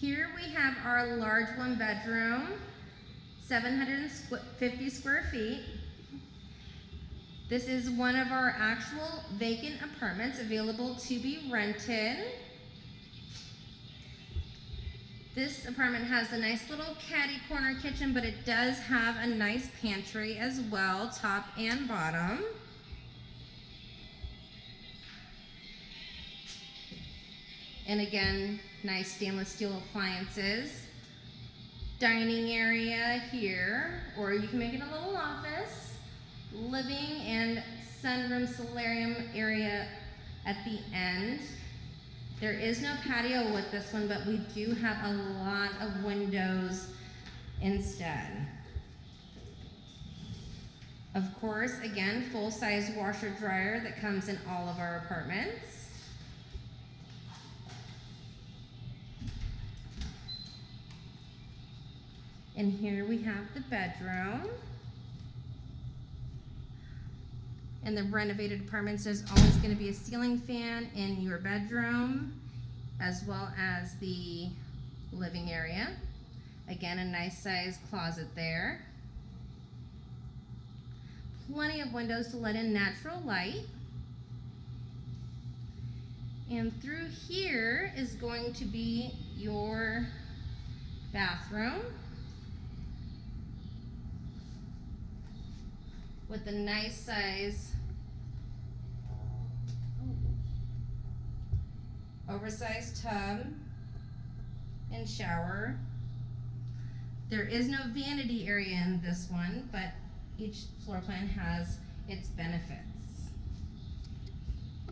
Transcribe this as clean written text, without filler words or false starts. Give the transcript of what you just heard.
Here we have our large 1-bedroom, 750 square feet. This is one of our actual vacant apartments available to be rented. This apartment has a nice little caddy corner kitchen, but it does have a nice pantry as well, top and bottom. And again, nice stainless steel appliances. Dining area here, or you can make it a little office. Living and sunroom solarium area at the end. There is no patio with this one, but we do have a lot of windows instead. Of course, again, full-size washer dryer that comes in all of our apartments. And here we have the bedroom. In the renovated apartments, there's always going to be a ceiling fan in your bedroom, as well as the living area. Again, a nice size closet there. Plenty of windows to let in natural light. And through here is going to be your bathroom, with a nice size oversized tub and shower. There is no vanity area in this one, but each floor plan has its benefits.